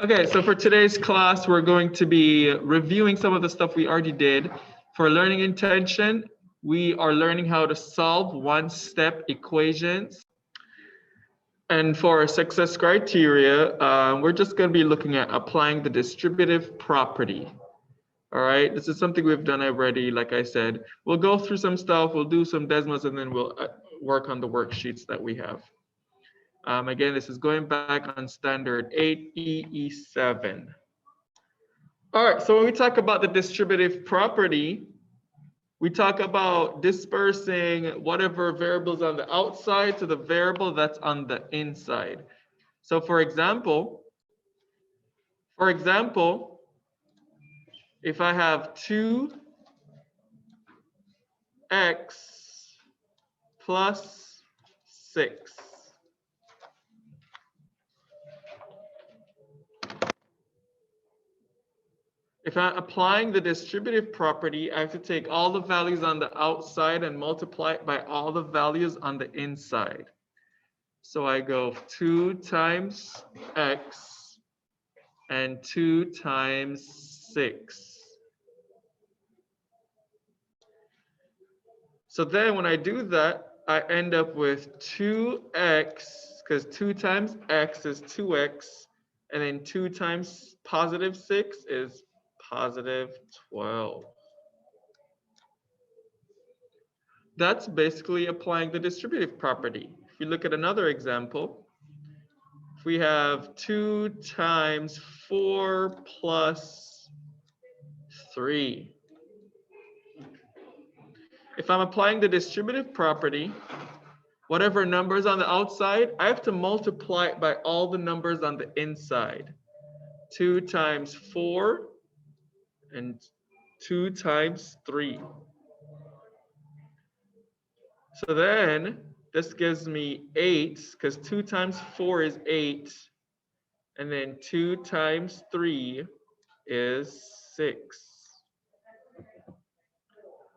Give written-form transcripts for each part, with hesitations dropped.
Okay, so for today's class, we're going to be reviewing some of the stuff we already did. For learning intention, we are learning how to solve one-step equations. And for success criteria, we're just going to be looking at applying the distributive property. All right, this is something we've done already. Like I said, we'll go through some stuff, we'll do some desmos, and then we'll work on the worksheets that we have. Again, this is going back on standard 8EE7. All right, so when we talk about the distributive property, we talk about dispersing whatever variables on the outside to the variable that's on the inside. So for example, if I have 2x plus 6. If I'm applying the distributive property, I have to take all the values on the outside and multiply it by all the values on the inside. So I go 2 times x and 2 times 6. So then when I do that, I end up with 2x, because 2 times x is 2x, and then 2 times positive 6 is positive 12. That's basically applying the distributive property. If you look at another example, if we have 2 times 4 plus 3. If I'm applying the distributive property, whatever numbers on the outside, I have to multiply it by all the numbers on the inside. 2 times 4 and 2 times 3. So then this gives me 8, because 2 times 4 is 8. And then 2 times 3 is 6,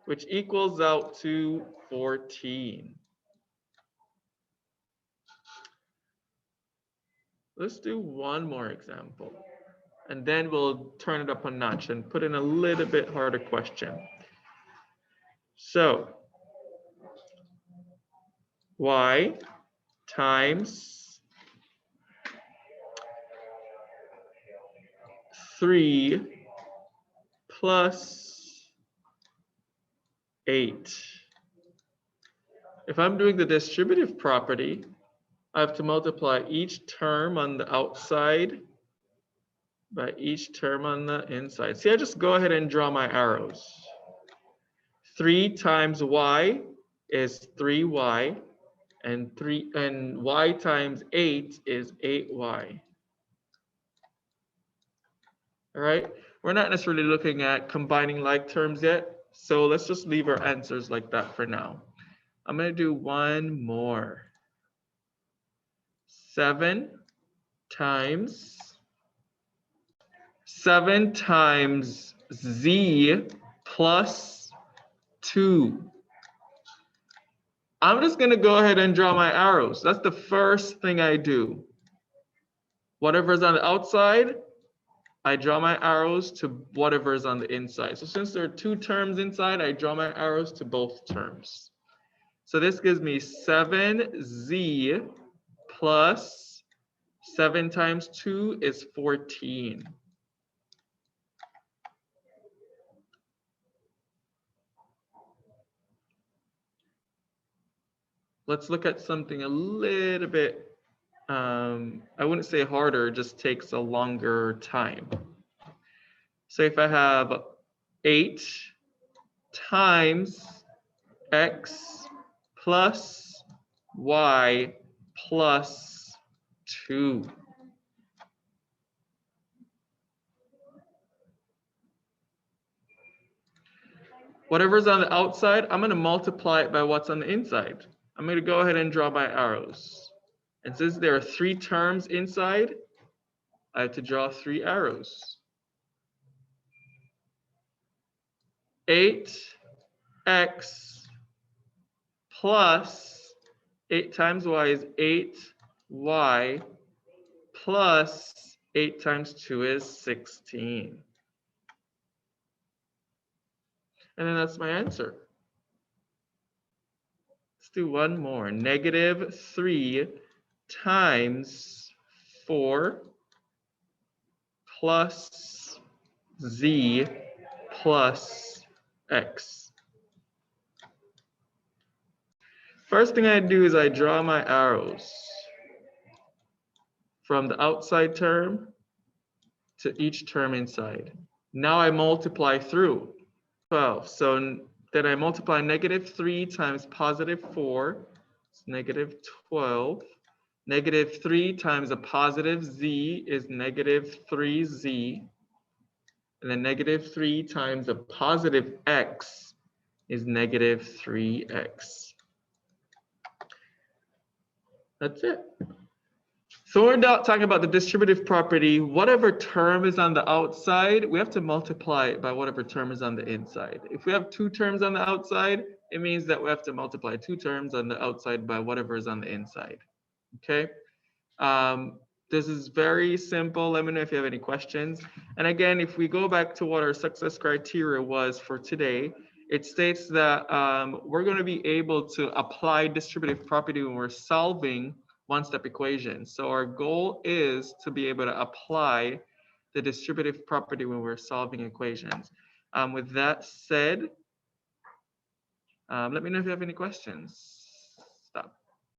which equals out to 14. Let's do one more example, and then we'll turn it up a notch and put in a little bit harder question. So, y times 3 plus 8. If I'm doing the distributive property, I have to multiply each term on the outside by each term on the inside. See, I just go ahead and draw my arrows. 3 times y is 3y, and y times 8 is 8y. All right, we're not necessarily looking at combining like terms yet, so let's just leave our answers like that for now. I'm going to do one more. 7 times z plus 2. I'm just going to go ahead and draw my arrows. That's the first thing I do. Whatever's on the outside, I draw my arrows to whatever's on the inside. So since there are 2 terms inside, I draw my arrows to both terms. So this gives me 7z plus 7 times 2 is 14. Let's look at something a little bit, I wouldn't say harder, just takes a longer time. So if I have 8 times x plus y plus 2. Whatever's on the outside, I'm going to multiply it by what's on the inside. I'm going to go ahead and draw my arrows. And since there are 3 terms inside, I have to draw 3 arrows. 8x plus 8 times y is 8y plus 8 times 2 is 16. And then that's my answer. Let's do one more. Negative 3 times 4 plus z plus x. First thing I do is I draw my arrows from the outside term to each term inside. Now I multiply through 12. So then I multiply negative 3 times positive 4. It's negative 12. Negative 3 times a positive z is negative 3z. And then negative 3 times a positive x is negative 3x. That's it. So we're not talking about the distributive property. Whatever term is on the outside, we have to multiply it by whatever term is on the inside. If we have 2 terms on the outside, it means that we have to multiply 2 terms on the outside by whatever is on the inside. Okay? This is very simple. Let me know if you have any questions. And again, if we go back to what our success criteria was for today, it states that we're going to be able to apply distributive property when we're solving one-step equations. So our goal is to be able to apply the distributive property when we're solving equations. With that said, let me know if you have any questions. Stop.